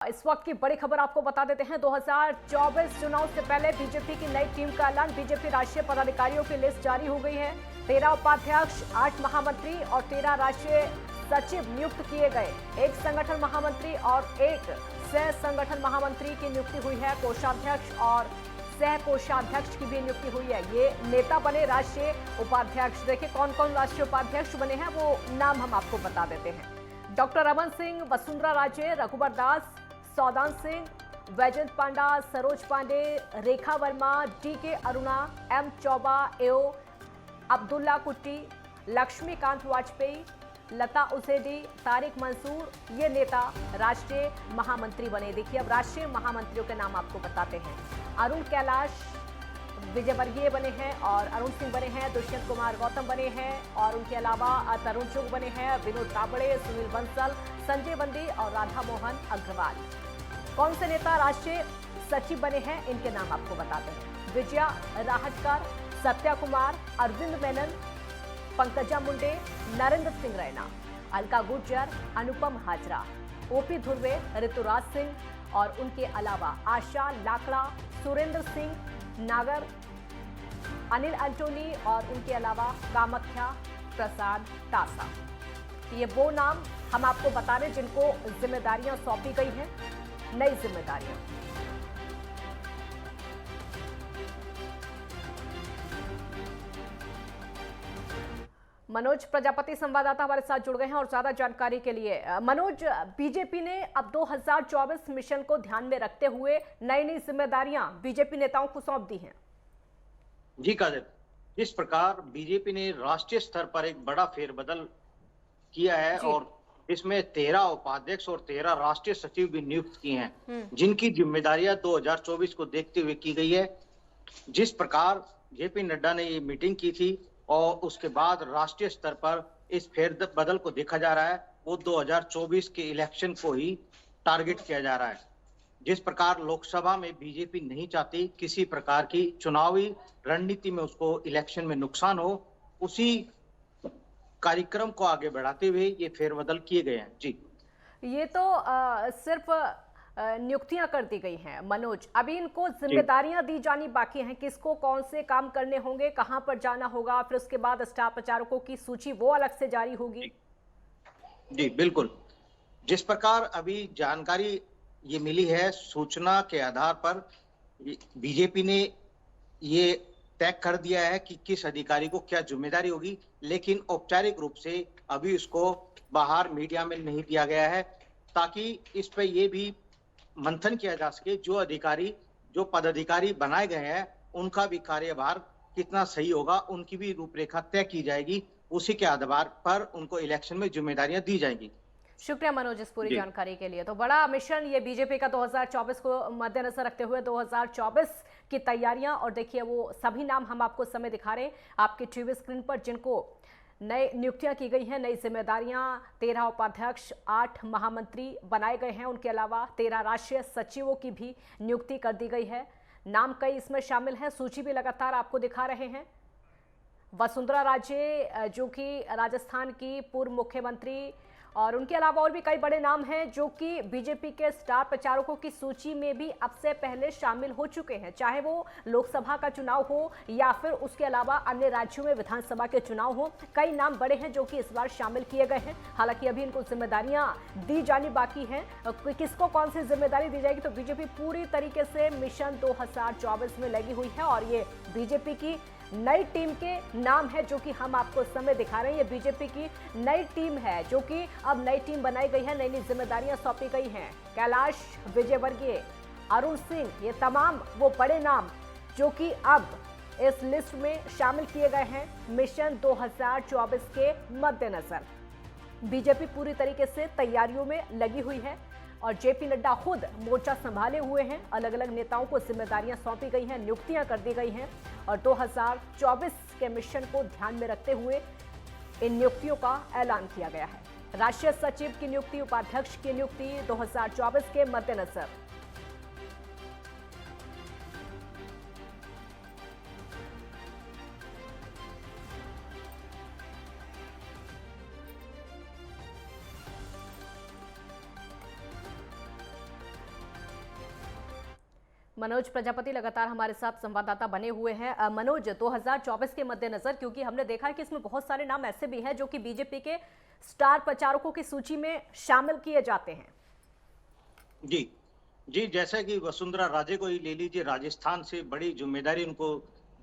इस वक्त की बड़ी खबर आपको बता देते हैं। 2024 चुनाव से पहले बीजेपी की नई टीम का ऐलान। बीजेपी राष्ट्रीय पदाधिकारियों की लिस्ट जारी हो गई है। 13 उपाध्यक्ष, 8 महामंत्री और 13 राष्ट्रीय सचिव नियुक्त किए गए। एक संगठन महामंत्री और एक सह संगठन महामंत्री की नियुक्ति हुई है। कोषाध्यक्ष और सह कोषाध्यक्ष की भी नियुक्ति हुई है। ये नेता बने राष्ट्रीय उपाध्यक्ष। देखिए कौन कौन राष्ट्रीय उपाध्यक्ष बने हैं, वो नाम हम आपको बता देते हैं। डॉक्टर रमन सिंह, वसुंधरा राजे, रघुबर दास, सौदान सिंह, वैजयंत पांडा, सरोज पांडे, रेखा वर्मा, डी.के. अरुणा, एम चौबा, एओ अब्दुल्ला कुट्टी, लक्ष्मीकांत वाजपेयी, लता उसेडी, तारिक मंसूर, ये नेता राष्ट्रीय महामंत्री बने। देखिए अब राष्ट्रीय महामंत्रियों के नाम आपको बताते हैं। अरुण कैलाश विजयवर्गीय बने हैं और अरुण सिंह बने हैं। दुष्यंत कुमार गौतम बने हैं और उनके अलावा तरुण चुग बने हैं। विनोद ताबड़े, सुनील बंसल, संजय बंदी और राधा मोहन अग्रवाल। कौन से नेता राष्ट्रीय सचिव बने हैं, इनके नाम आपको बताते हैं। विजया राहटकर, सत्या कुमार, अरविंद मेनन, पंकजा मुंडे, नरेंद्र सिंह रैना, अलका गुर्जर, अनुपम हाजरा, ओपी धुर्वे, ऋतुराज सिंह और उनके अलावा आशा लाकड़ा, सुरेंद्र सिंह नागर, अनिल एंटोनी और उनके अलावा कामाख्या प्रसाद तासा। ये वो नाम हम आपको बता रहे जिनको जिम्मेदारियां सौंपी गई हैं, नई जिम्मेदारियां। मनोज प्रजापति संवाददाता हमारे साथ जुड़ गए हैं और ज्यादा जानकारी के लिए। मनोज, बीजेपी ने अब 2024 मिशन को ध्यान में रखते हुए नई नई जिम्मेदारियां बीजेपी नेताओं को सौंप दी हैं। जी कादिर, इस प्रकार बीजेपी ने राष्ट्रीय स्तर पर एक बड़ा फेरबदल किया है और इसमें 13 उपाध्यक्ष और 13 राष्ट्रीय सचिव भी नियुक्त किए हैं, जिनकी जिम्मेदारियां 2024 को देखते हुए की गई है। जिस प्रकार जेपी नड्डा ने ये मीटिंग की थी और उसके बाद राष्ट्रीय स्तर पर इस फेरबदल को देखा जा रहा है, वो 2024 के इलेक्शन को ही टारगेट किया जा रहा है। जिस प्रकार लोकसभा में बीजेपी नहीं चाहती किसी प्रकार की चुनावी रणनीति में उसको इलेक्शन में नुकसान हो, उसी कार्यक्रम को आगे बढ़ाते हुए ये फेरबदल किए गए हैं। जी, ये तो सिर्फ नियुक्तियां कर दी गई हैं मनोज, अभी इनको जिम्मेदारियां दी जानी बाकी हैं। किसको कौन से काम करने होंगे, कहां पर जाना होगा, फिर उसके बाद स्टार प्रचारकों की सूची वो अलग से जारी होगी। जी बिल्कुल, जिस प्रकार अभी जानकारी ये मिली है, सूचना के आधार पर बीजेपी ने ये तय कर दिया है कि किस अधिकारी को क्या जिम्मेदारी होगी, लेकिन औपचारिक रूप से अभी उसको बाहर मीडिया में नहीं दिया गया है, ताकि इस पे ये भी मंथन किया जा सके जो पदाधिकारी बनाए गए हैं उनका भी कार्यभार कितना सही होगा, उनकी भी रूपरेखा तय की जाएगी। उसी के आधार पर उनको इलेक्शन में जिम्मेदारियां दी जाएंगी। शुक्रिया मनोज इस पूरी जानकारी के लिए। तो बड़ा मिशन ये बीजेपी का 2024 को मद्देनजर रखते हुए 2024 की तैयारियां, और देखिए वो सभी नाम हम आपको समय दिखा रहे हैं आपके टीवी स्क्रीन पर, जिनको नई नियुक्तियां की गई हैं, नई जिम्मेदारियां। 13 उपाध्यक्ष, 8 महामंत्री बनाए गए हैं। उनके अलावा 13 राष्ट्रीय सचिवों की भी नियुक्ति कर दी गई है। नाम कई इसमें शामिल हैं, सूची भी लगातार आपको दिखा रहे हैं। वसुंधरा राजे जो कि राजस्थान की पूर्व मुख्यमंत्री, और उनके अलावा और भी कई बड़े नाम हैं जो कि बीजेपी के स्टार प्रचारकों की सूची में भी अब से पहले शामिल हो चुके हैं, चाहे वो लोकसभा का चुनाव हो या फिर उसके अलावा अन्य राज्यों में विधानसभा के चुनाव हो। कई नाम बड़े हैं जो कि इस बार शामिल किए गए हैं। हालांकि अभी इनको जिम्मेदारियां दी जानी बाकी हैं। किसको कौन सी जिम्मेदारी दी जाएगी, तो बीजेपी पूरी तरीके से मिशन 2024 में लगी हुई है और ये बीजेपी की नई टीम के नाम है जो कि हम आपको समय दिखा रहे हैं। ये बीजेपी की नई टीम है जो कि अब नई टीम बनाई गई है, नई नई जिम्मेदारियां सौंपी गई हैं। कैलाश विजयवर्गीय, अरुण सिंह, ये तमाम वो बड़े नाम जो कि अब इस लिस्ट में शामिल किए गए हैं मिशन 2024 के मद्देनजर। बीजेपी पूरी तरीके से तैयारियों में लगी हुई है और जेपी नड्डा खुद मोर्चा संभाले हुए हैं। अलग अलग नेताओं को जिम्मेदारियां सौंपी गई हैं, नियुक्तियां कर दी गई हैं और 2024 के मिशन को ध्यान में रखते हुए इन नियुक्तियों का ऐलान किया गया है। राष्ट्रीय सचिव की नियुक्ति, उपाध्यक्ष की नियुक्ति 2024 के मद्देनजर। मनोज प्रजापति लगातार हमारे साथ संवाददाता बने हुए हैं। मनोज, 2024 के मद्देनजर, क्योंकि हमने देखा है कि इसमें बहुत सारे नाम ऐसे भी हैं जो कि बीजेपी के स्टार प्रचारकों की सूची में शामिल किए जाते हैं। जी जी, जैसा कि वसुंधरा राजे को ही ले लीजिए, राजस्थान से बड़ी जिम्मेदारी उनको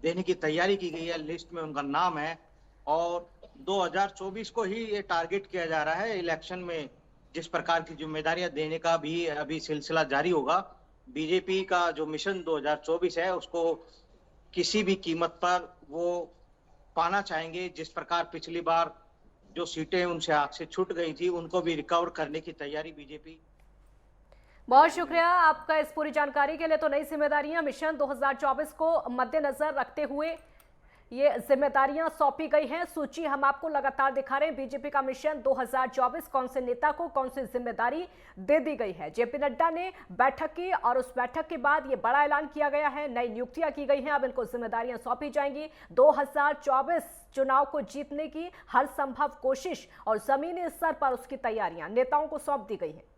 देने की तैयारी की गई है, लिस्ट में उनका नाम है और 2024 को ही ये टारगेट किया जा रहा है। इलेक्शन में जिस प्रकार की जिम्मेदारियां देने का भी अभी सिलसिला जारी होगा। बीजेपी का जो मिशन 2024 है उसको किसी भी कीमत पर वो पाना चाहेंगे। जिस प्रकार पिछली बार जो सीटें उनसे हाथ से छूट गई थी उनको भी रिकवर करने की तैयारी बीजेपी। बहुत शुक्रिया आपका इस पूरी जानकारी के लिए। तो नई जिम्मेदारियां मिशन 2024 को मद्देनजर रखते हुए ये जिम्मेदारियां सौंपी गई हैं। सूची हम आपको लगातार दिखा रहे हैं। बीजेपी का मिशन 2024, कौन से नेता को कौन सी जिम्मेदारी दे दी गई है। जेपी नड्डा ने बैठक की और उस बैठक के बाद ये बड़ा ऐलान किया गया है, नई नियुक्तियां की गई हैं। अब इनको जिम्मेदारियां सौंपी जाएंगी। 2024 चुनाव को जीतने की हर संभव कोशिश और जमीनी स्तर पर उसकी तैयारियां नेताओं को सौंप दी गई है।